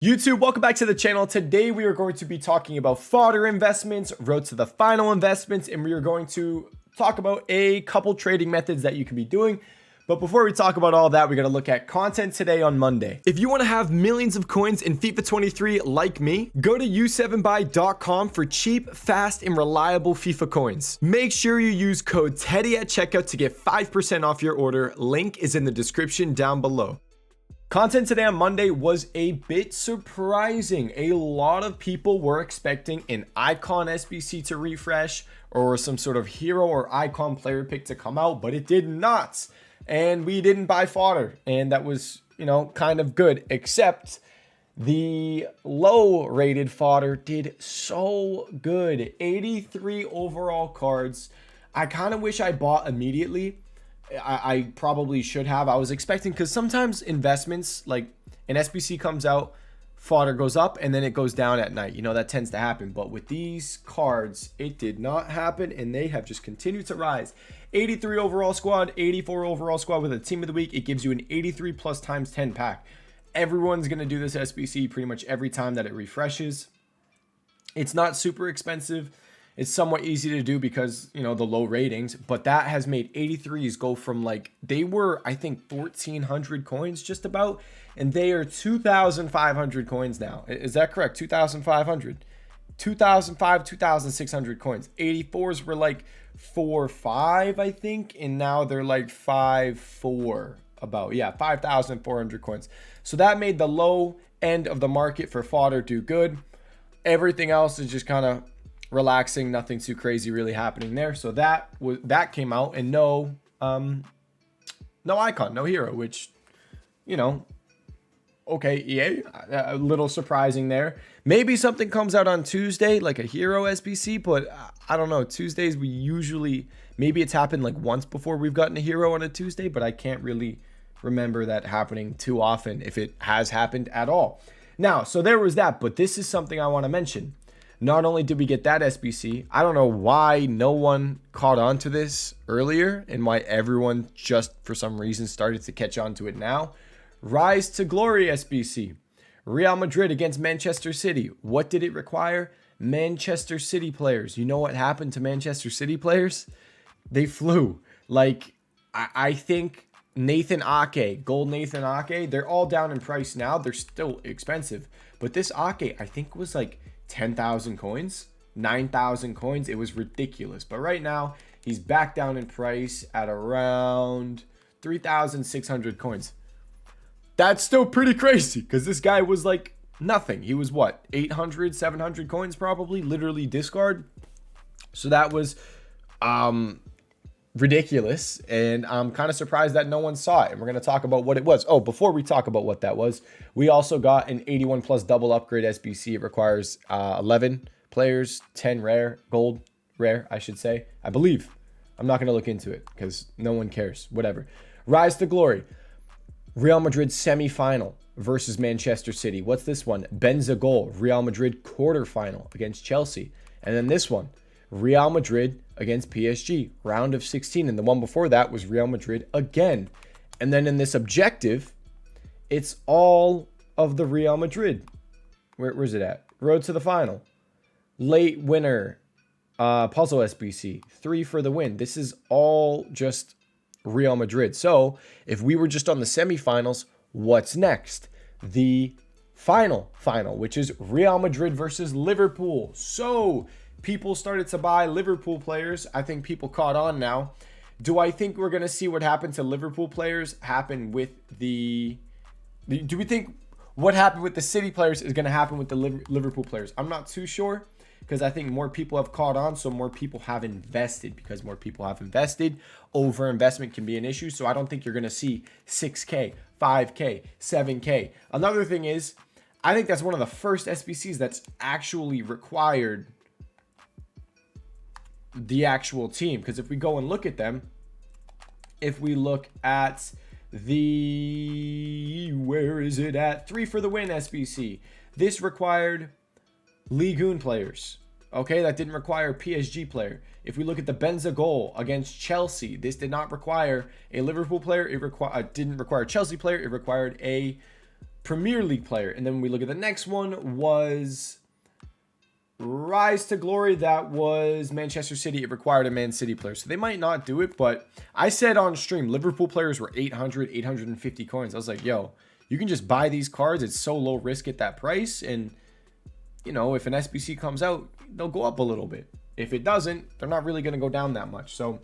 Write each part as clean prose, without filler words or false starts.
YouTube, welcome back to the channel. Today we are going to be talking about fodder investments, road to the final investments, and we are going to talk about a couple trading methods that you can be doing. But before we talk about all that, we got to look at content today on Monday. If you want to have millions of coins in FIFA 23 like me, go to u7buy.com for cheap, fast, and reliable FIFA coins. Make sure you use code TEDDY at checkout to get 5% off your order. Link is in the description down below. Content today on Monday was a bit surprising. A lot of people were expecting an icon SBC to refresh or some sort of hero or icon player pick to come out, but it did not. And we didn't buy fodder, and that was, kind of good, except the low rated fodder did so good. 83 overall cards. I kind of wish I bought immediately. I probably should have. I was expecting, because sometimes investments, like an SBC comes out, fodder goes up, and then it goes down at night. That tends to happen. But with these cards, it did not happen, and they have just continued to rise. 83 overall squad, 84 overall squad with a team of the week. It gives you an 83 plus times 10 pack. Everyone's going to do this SBC pretty much every time that it refreshes. It's not super expensive. It's somewhat easy to do because, the low ratings, but that has made 83s go from, they were, I think, 1,400 coins just about, and they are 2,500 coins now. Is that correct? 2,500, 2,600 coins. 84s were like 4,500, I think, and now they're like 5,400 about. Yeah, 5,400 coins. So that made the low end of the market for fodder do good. Everything else is just kind of relaxing, nothing too crazy really happening there. So that came out, and no icon, no hero, which okay, EA, a little surprising there. Maybe something comes out on Tuesday, like a hero SBC, but I don't know. Tuesdays we usually, maybe it's happened like once before we've gotten a hero on a Tuesday, but I can't really remember that happening too often, if it has happened at all. Now, so there was that, but this is something I want to mention. Not only did we get that SBC, I don't know why no one caught on to this earlier and why everyone just for some reason started to catch on to it now. Rise to Glory SBC. Real Madrid against Manchester City. What did it require? Manchester City players. You know what happened to Manchester City players? They flew. I think Nathan Ake, gold Nathan Ake, they're all down in price now. They're still expensive. But this Ake, I think, was like 10,000 coins, 9,000 coins. It was ridiculous. But right now, he's back down in price at around 3,600 coins. That's still pretty crazy, because this guy was like nothing. He was what, 800, 700 coins probably, literally discard. So that was ridiculous, and I'm kind of surprised that no one saw it, and we're going to talk about what it was. Oh, before we talk about what that was, we also got an 81 plus double upgrade SBC. It requires 11 players, 10 rare, gold rare, I should say, I believe. I'm not going to look into it because no one cares, whatever. Rise to Glory, Real Madrid semi-final versus Manchester City. What's this one? Benzagol, Real Madrid quarterfinal against Chelsea. And then this one, Real Madrid against PSG, round of 16. And the one before that was Real Madrid again. And then in this objective, it's all of the Real Madrid. Where's it at? Road to the final. Late winner, puzzle SBC, 3 for the win. This is all just Real Madrid. So if we were just on the semifinals, what's next? The final, which is Real Madrid versus Liverpool. So people started to buy Liverpool players. I think people caught on now. Do I think we're going to see what happened to Liverpool players happen with do we think what happened with the City players is going to happen with the Liverpool players? I'm not too sure, because I think more people have caught on, so more people have invested. Because more people have invested, over investment can be an issue. So I don't think you're going to see 6K, 5K, 7K. Another thing is, I think that's one of the first SBCs that's actually required the actual team. Because if we go and look at them, if we look at where is it at? 3 for the win SBC. This required Ligue 1 players. Okay, that didn't require a PSG player. If we look at the Benzagol against Chelsea, this did not require a Liverpool player. It didn't require a Chelsea player. It required a Premier League player. And then when we look at the next one was Rise to Glory. That was Manchester City. It required a Man City player. So they might not do it, but I said on stream, Liverpool players were 800, 850 coins. I was like, yo, you can just buy these cards. It's so low risk at that price. And, you know, if an SBC comes out, they'll go up a little bit. If it doesn't, they're not really going to go down that much. So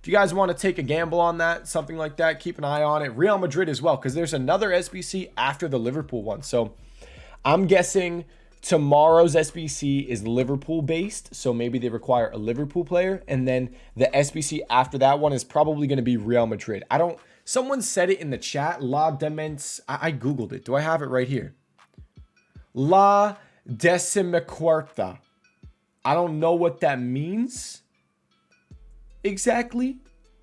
if you guys want to take a gamble on that, something like that, keep an eye on it. Real Madrid as well, because there's another SBC after the Liverpool one. So I'm guessing tomorrow's SBC is Liverpool based, so maybe they require a Liverpool player, and then the SBC after that one is probably going to be Real Madrid. Someone said it in the chat, La Demence, I googled it. Do I have it right here? La Decimacuarta. I don't know what that means exactly,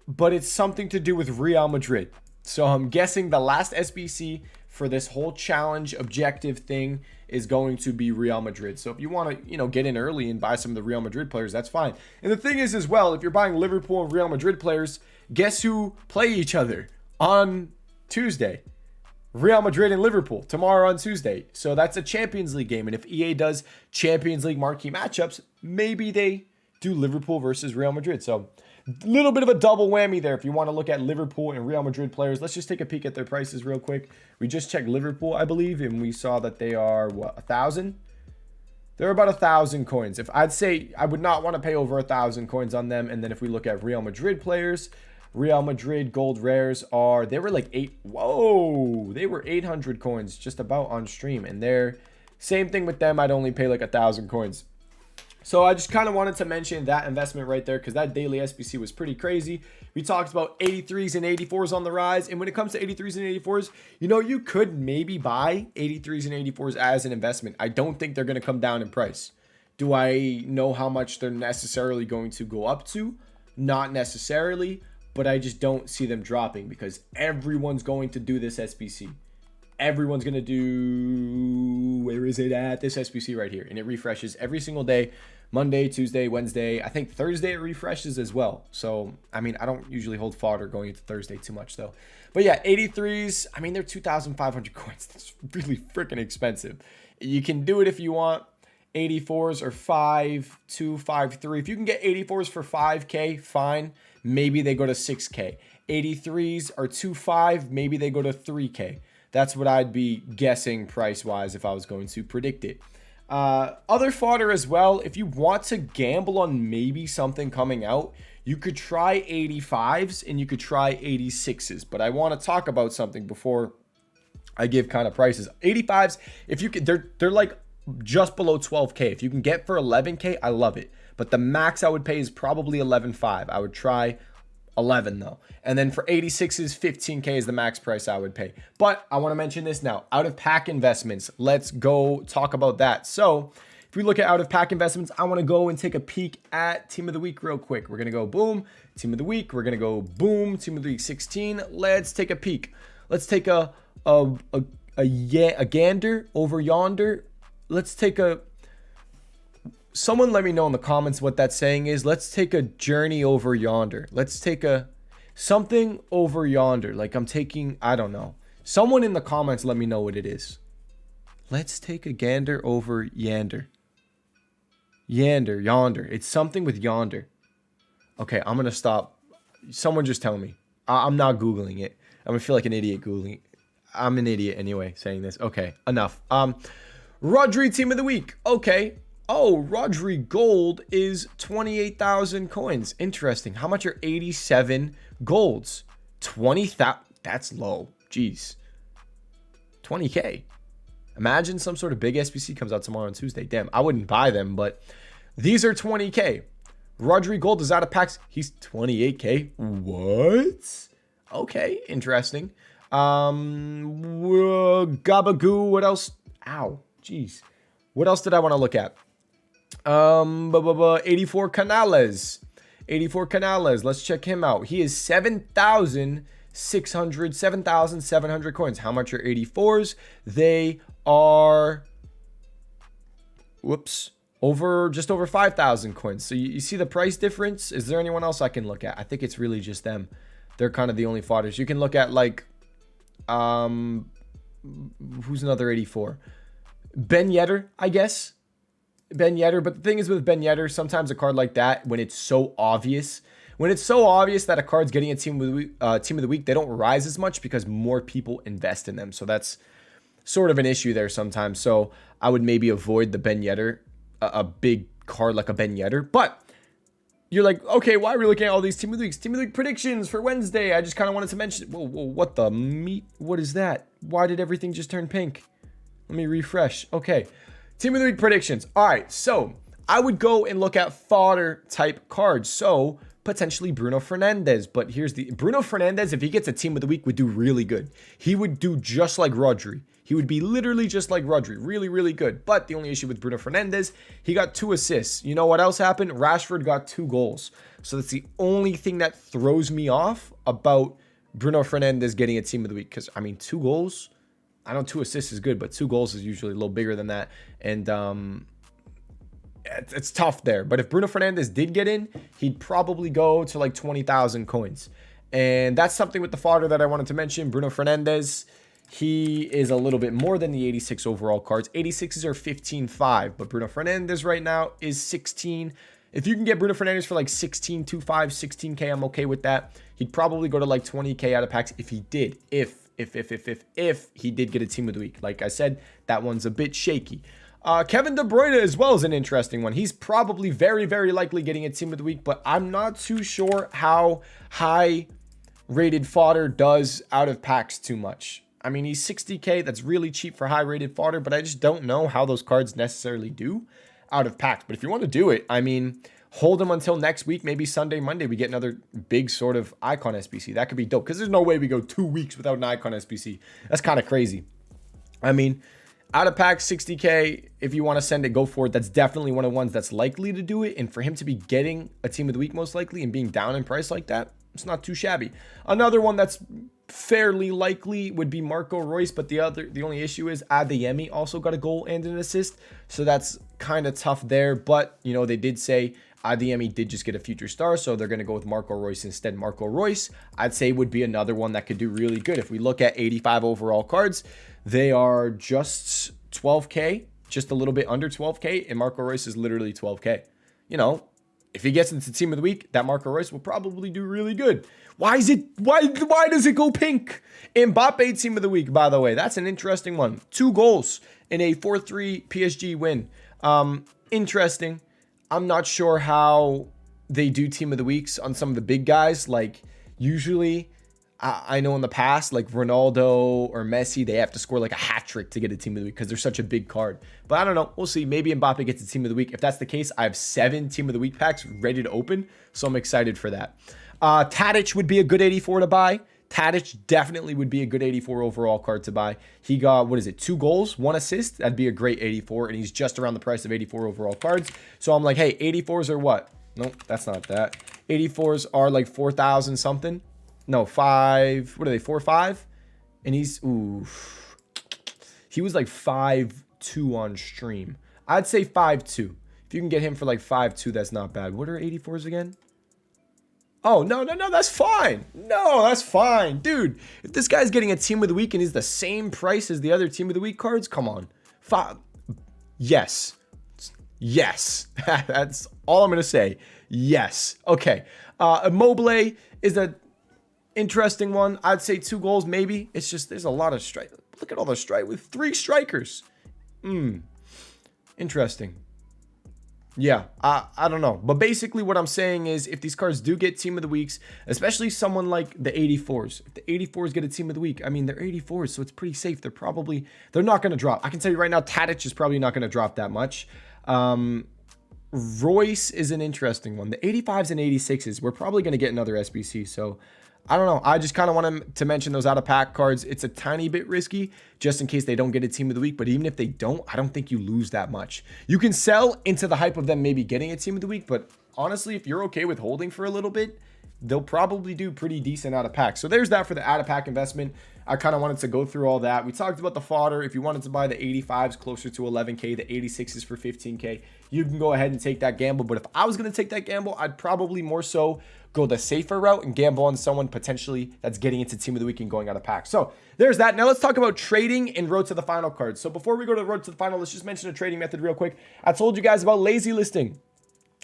but it's something to do with Real Madrid. So I'm guessing the last SBC for this whole challenge objective thing is going to be Real Madrid. So if you want to, you know, get in early and buy some of the Real Madrid players, that's fine. And the thing is as well, if you're buying Liverpool and Real Madrid players, guess who play each other on Tuesday? Real Madrid and Liverpool tomorrow on Tuesday. So that's a Champions League game. And if EA does Champions League marquee matchups, maybe they do Liverpool versus Real Madrid. So a little bit of a double whammy there if you want to look at Liverpool and Real Madrid players. Let's just take a peek at their prices real quick. We just checked Liverpool, I believe, and we saw that they are, what, 1,000? They're about 1,000 coins. If I'd say I would not want to pay over 1,000 coins on them. And then if we look at Real Madrid players, Real Madrid gold rares they were like they were 800 coins just about on stream. And they're, same thing with them, I'd only pay like 1,000 coins. So I just kind of wanted to mention that investment right there because that daily SBC was pretty crazy. We talked about 83s and 84s on the rise. And when it comes to 83s and 84s, you know, you could maybe buy 83s and 84s as an investment. I don't think they're going to come down in price. Do I know how much they're necessarily going to go up to? Not necessarily, but I just don't see them dropping because everyone's going to do this SBC. Everyone's going to do, where is it at? This SBC right here. And it refreshes every single day. Monday, Tuesday, Wednesday. I think Thursday it refreshes as well. So, I mean, I don't usually hold fodder going into Thursday too much though. But yeah, 83s, I mean, they're 2,500 coins. That's really freaking expensive. You can do it if you want. 84s are 5,253. If you can get 84s for 5K, fine. Maybe they go to 6K. 83s are 2.5. Maybe they go to 3K. That's what I'd be guessing price-wise if I was going to predict it. Other fodder as well. If you want to gamble on maybe something coming out, you could try 85s and you could try 86s. But I want to talk about something before I give kind of prices. 85s, if you could, they're like just below 12K. If you can get for 11K, I love it. But the max I would pay is probably 11.5. I would try 11 though. And then for 86s, 15K is the max price I would pay. But I want to mention this now. Out of pack investments. Let's go talk about that. So if we look at out of pack investments, I want to go and take a peek at Team of the Week real quick. We're going to go boom, Team of the Week. We're going to go boom, Team of the Week 16. Let's take a peek. Let's take a gander over yonder. Let's take someone let me know in the comments what that saying is. Let's take a journey over yonder. Let's take something over yonder. Like I don't know. Someone in the comments let me know what it is. Let's take a gander over yander. Yonder. It's something with yonder. Okay, I'm going to stop. Someone just tell me. I'm not Googling it. I'm going to feel like an idiot Googling it. I'm an idiot anyway saying this. Okay, enough. Rodri Team of the Week. Okay. Oh, Rodri Gold is 28,000 coins. Interesting. How much are 87 golds? 20,000. That's low. Jeez. 20K. Imagine some sort of big SBC comes out tomorrow on Tuesday. Damn, I wouldn't buy them, but these are 20K. Rodri Gold is out of packs. He's 28K. What? Okay, interesting. Gabagoo. What else? Ow. Jeez. What else did I want to look at? 84 Canales. 84 Canales. Let's check him out. He is 7,700 coins. How much are 84s? They are just over 5,000 coins. So you see the price difference. Is there anyone else I can look at? I think it's really just them. They're kind of the only fodders. You can look at like who's another 84? Ben Yedder, I guess. Ben Yedder. But the thing is with Ben Yedder, sometimes a card like that, when it's so obvious that a card's getting a team of the week, they don't rise as much because more people invest in them. So that's sort of an issue there sometimes. So I would maybe avoid the Ben Yedder, a big card like a Ben Yedder. But you're like, okay, why are we looking at all these team of the weeks? Team of the week predictions for Wednesday. I just kind of wanted to mention. Whoa, what the meat? What is that? Why did everything just turn pink? Let me refresh. Okay. Team of the week predictions. All right. So I would go and look at fodder type cards. So potentially Bruno Fernandes. But here's the Bruno Fernandes, if he gets a team of the week, would do really good. He would do just like Rodri. He would be literally just like Rodri. Really, really good. But the only issue with Bruno Fernandes, he got 2 assists. You know what else happened? Rashford got 2 goals. So that's the only thing that throws me off about Bruno Fernandes getting a team of the week. Because, I mean, 2 goals, I know 2 assists is good, but 2 goals is usually a little bigger than that. And it's tough there. But if Bruno Fernandes did get in, he'd probably go to like 20,000 coins. And that's something with the fodder that I wanted to mention. Bruno Fernandes, he is a little bit more than the 86 overall cards. 86s are 15.5, but Bruno Fernandes right now is 16. If you can get Bruno Fernandes for like 16.25, 16K, I'm okay with that. He'd probably go to like 20K out of packs if he did. If he did get a team of the week. Like I said, that one's a bit shaky. Kevin De Bruyne as well is an interesting one. He's probably very, very likely getting a team of the week, but I'm not too sure how high rated fodder does out of packs too much. I mean, he's 60K. That's really cheap for high rated fodder, but I just don't know how those cards necessarily do out of packs. But if you want to do it, I mean, hold him until next week. Maybe Sunday, Monday, we get another big sort of icon SBC. That could be dope because there's no way we go 2 weeks without an icon SBC. That's kind of crazy. I mean, out of pack 60K, if you want to send it, go for it. That's definitely one of the ones that's likely to do it. And for him to be getting a team of the week most likely and being down in price like that, it's not too shabby. Another one that's fairly likely would be Marco Reus, but the only issue is Adeyemi also got a goal and an assist, so that's kind of tough there. But you know, they did say Adeyemi did just get a future star, so they're going to go with Marco Reus instead. Marco Reus, I'd say, would be another one that could do really good. If we look at 85 overall cards, they are just 12K, just a little bit under 12K, and Marco Reus is literally 12K. You know, if he gets into team of the week, that Marco Reus will probably do really good. Why does it go pink? Mbappe team of the week, by the way. That's an interesting one. 2 goals in a 4-3 PSG win. Interesting. I'm not sure how they do team of the weeks on some of the big guys. Like, usually, I know in the past, like Ronaldo or Messi, they have to score like a hat trick to get a team of the week because they're such a big card. But I don't know. We'll see. Maybe Mbappe gets a team of the week. If that's the case, I have 7 team of the week packs ready to open. So I'm excited for that. Tadic would be a good 84 to buy. Tadic definitely would be a good 84 overall card to buy. He got, 2 goals, 1 assist. That'd be a great 84. And he's just around the price of 84 overall cards. So I'm like, hey, 84s are what? Nope, that's not that. 84s are like 4,000 something. No, 5. What are they? 4.5? And he's, he was like 5.2 on stream. I'd say 5.2. If you can get him for like 5.2, that's not bad. What are 84s again? Oh, no, that's fine. No, that's fine. Dude, if this guy's getting a team of the week and is the same price as the other team of the week cards, come on. Yes. That's all I'm going to say. Yes. Okay. Immobile is a interesting one. I'd say 2 goals, maybe. It's just, there's a lot of strike. Look at all the strike with 3 strikers. Interesting. Yeah, I don't know. But basically what I'm saying is if these cards do get team of the weeks, especially someone like the 84s, if the 84s get a team of the week, I mean, they're 84s, so it's pretty safe. They're not going to drop. I can tell you right now, Tadic is probably not going to drop that much. Royce is an interesting one. The 85s and 86s, we're probably going to get another SBC, so I don't know. I just kind of wanted to mention those out-of-pack cards. It's a tiny bit risky just in case they don't get a team of the week. But even if they don't, I don't think you lose that much. You can sell into the hype of them maybe getting a team of the week. But honestly, if you're okay with holding for a little bit, they'll probably do pretty decent out-of-pack. So there's that for the out-of-pack investment. I kind of wanted to go through all that. We talked about the fodder. If you wanted to buy the 85s closer to 11K, the 86s for 15K, you can go ahead and take that gamble. But if I was going to take that gamble, I'd probably more so go the safer route and gamble on someone potentially that's getting into team of the week and going out of pack. So there's that. Now let's talk about trading and road to the final cards. So before we go to the road to the final, let's just mention a trading method real quick. I told you guys about lazy listing.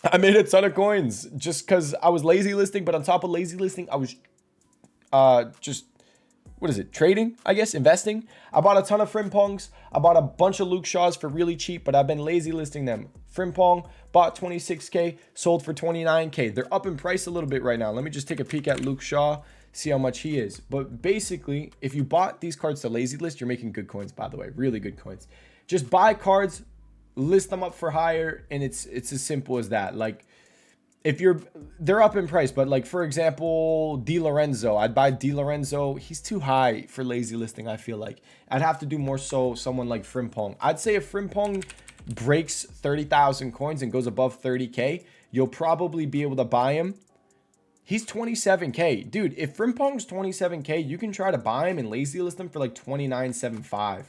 I made a ton of coins just because I was lazy listing, but on top of lazy listing, I was trading, I guess, investing. I bought a ton of Frimpongs. I bought a bunch of Luke Shaws for really cheap, but I've been lazy listing them. Frimpong, bought 26K, sold for 29K. They're up in price a little bit right now. Let me just take a peek at Luke Shaw, see how much he is. But basically, if you bought these cards to lazy list, you're making good coins, by the way, really good coins. Just buy cards, list them up for higher, and it's as simple as that. Like, if they're up in price, but like, for example, Di Lorenzo, I'd buy Di Lorenzo. He's too high for lazy listing, I feel like. I'd have to do more so someone like Frimpong. I'd say if Frimpong breaks 30,000 coins and goes above 30K, you'll probably be able to buy him. He's 27K. Dude, if Frimpong's 27K, you can try to buy him and lazy list him for like 29.75.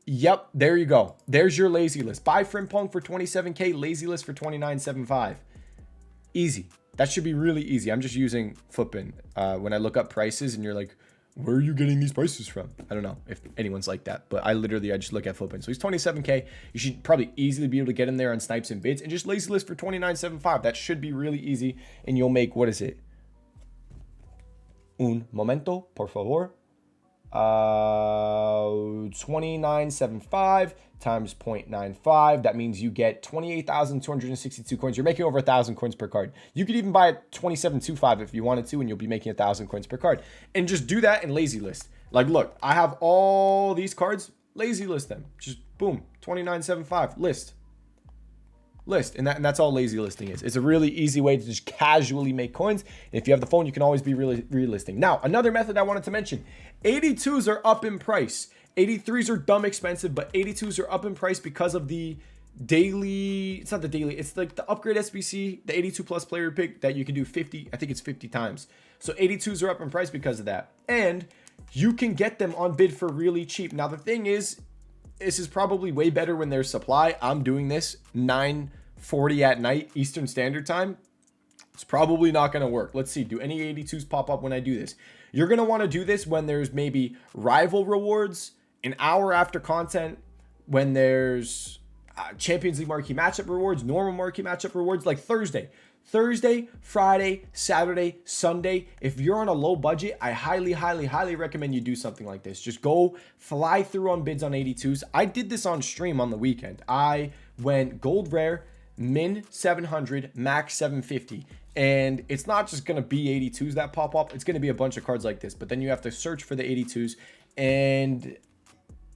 Yep, there you go. There's your lazy list. Buy Frimpong for 27K, lazy list for 29.75. Easy. That should be really easy. I'm just using Footbin. When I look up prices and you're like, where are you getting these prices from? I don't know if anyone's like that, but I just look at Footbin. So he's 27K. You should probably easily be able to get in there on snipes and bids and just lazy list for 29.75. That should be really easy. And you'll make, what is it? Un momento, por favor. 29.75 times 0.95. That means you get 28,262 coins. You're making over 1,000 coins per card. You could even buy it 27.25 if you wanted to, and you'll be making 1,000 coins per card. And just do that in lazy list. Like, look, I have all these cards. Lazy list them. Just boom, 29.75 list. And that's all lazy listing is. It's a really easy way to just casually make coins. And if you have the phone, you can always be really relisting. Now, another method I wanted to mention, 82s are up in price. 83s are dumb expensive, but 82s are up in price because of the daily, it's not the daily, it's like the upgrade SBC, the 82 plus player pick that you can do 50, I think it's 50 times. So 82s are up in price because of that. And you can get them on bid for really cheap. Now, the thing is, this is probably way better when there's supply. I'm doing this 9:40 at night Eastern Standard Time. It's probably not going to work. Let's see. Do any 82s pop up when I do this? You're going to want to do this when there's maybe rival rewards, an hour after content, when there's Champions League marquee matchup rewards, normal marquee matchup rewards, like Thursday, Friday, Saturday, Sunday. If you're on a low budget, I highly recommend you do something like this. Just go fly through on bids on 82s. I did this on stream on the weekend. I went gold rare, min 700, max 750. And it's not just going to be 82s that pop up. It's going to be a bunch of cards like this. But then you have to search for the 82s, and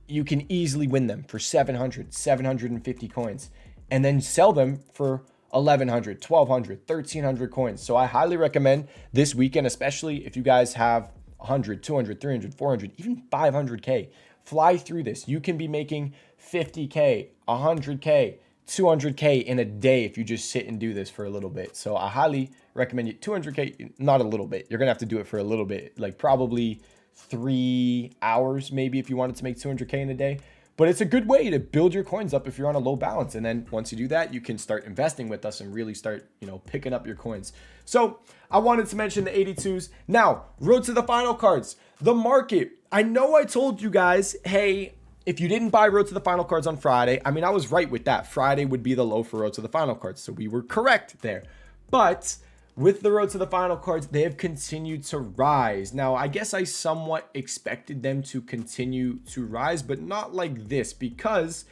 you can easily win them for 700, 750 coins. And then sell them for 1,100, 1,200, 1,300 coins. So I highly recommend this weekend, especially if you guys have 100, 200, 300, 400, even 500K. Fly through this. You can be making 50K, 100K, 200K in a day if you just sit and do this for a little bit. So I highly recommend you. 200K, not a little bit. You're going to have to do it for a little bit, like probably 3 hours maybe if you wanted to make 200K in a day. But it's a good way to build your coins up if you're on a low balance. And then once you do that, you can start investing with us and really start, picking up your coins. So I wanted to mention the 82s. Now, road to the final cards. The market. I know I told you guys, hey, if you didn't buy road to the final cards on Friday, I mean, I was right with that. Friday would be the low for road to the final cards. So we were correct there. But with the road to the final cards, they have continued to rise. Now, I guess I somewhat expected them to continue to rise, but not like this, because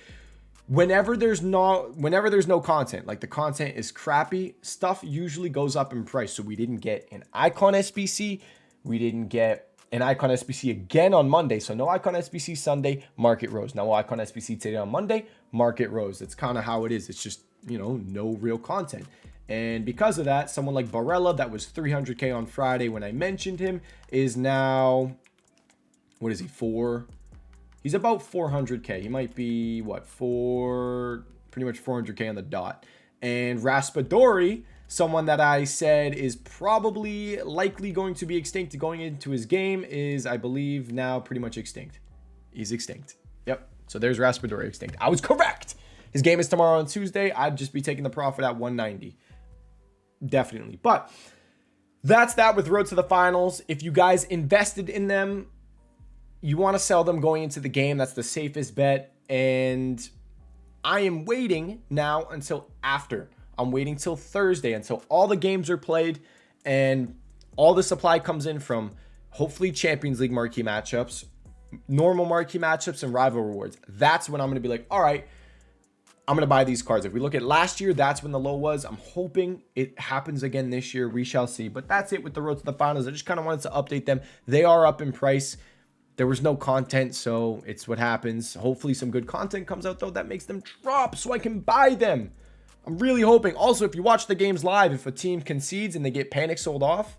whenever there's no content, like the content is crappy, stuff usually goes up in price. So we didn't get an icon SBC. We didn't get an icon SBC again on Monday. So no icon SBC Sunday, market rose. No icon SBC today on Monday, market rose. That's kind of how it is. It's just, no real content. And because of that, someone like Barella, that was 300K on Friday when I mentioned him, is now, what is he, he's about 400K. He might be, pretty much 400K on the dot. And Raspadori, Someone that I said is probably likely going to be extinct going into his game is, I believe, now pretty much extinct. He's extinct. Yep. So there's Raspadori extinct. I was correct. His game is tomorrow on Tuesday. I'd just be taking the profit at 190. Definitely. But that's that with Road to the Finals. If you guys invested in them, you want to sell them going into the game. That's the safest bet. And I am waiting now until after. I'm waiting till Thursday until all the games are played and all the supply comes in from hopefully Champions League marquee matchups, normal marquee matchups, and rival rewards. That's when I'm going to be like, all right, I'm going to buy these cards. If we look at last year, that's when the low was. I'm hoping it happens again this year. We shall see. But that's it with the Road to the Finals. I just kind of wanted to update them. They are up in price. There was no content, so it's what happens. Hopefully some good content comes out, though, that makes them drop so I can buy them. I'm really hoping. Also, if you watch the games live, if a team concedes and they get panic sold off,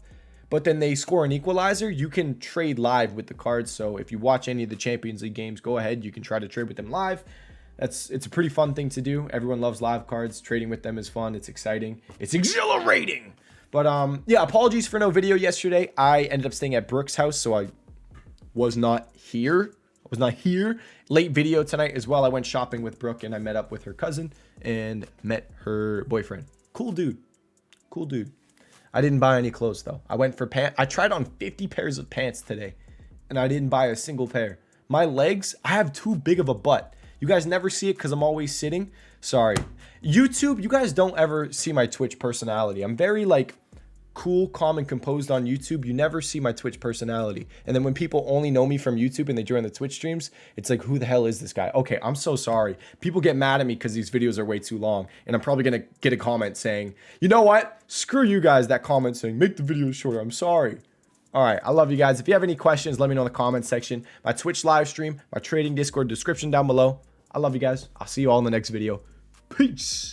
but then they score an equalizer, you can trade live with the cards. So if you watch any of the Champions League games, go ahead. You can try to trade with them live. It's a pretty fun thing to do. Everyone loves live cards. Trading with them is fun. It's exciting. It's exhilarating. But yeah, apologies for no video yesterday. I ended up staying at Brooke's house, so I was not here. Late video tonight as well. I went shopping with Brooke and I met up with her cousin and met her boyfriend. Cool dude. I didn't buy any clothes though. I went for pants. I tried on 50 pairs of pants today and I didn't buy a single pair. My legs, I have too big of a butt. You guys never see it because I'm always sitting. Sorry. YouTube, you guys don't ever see my Twitch personality. I'm very like cool, calm, and composed on YouTube. You never see my Twitch personality. And then when people only know me from YouTube and they join the Twitch streams, it's like, who the hell is this guy? Okay, I'm so sorry. People get mad at me because these videos are way too long. And I'm probably going to get a comment saying, you know what? Screw you guys, that comment saying, make the videos shorter. I'm sorry. All right, I love you guys. If you have any questions, let me know in the comment section. My Twitch live stream, my trading Discord description down below. I love you guys. I'll see you all in the next video. Peace.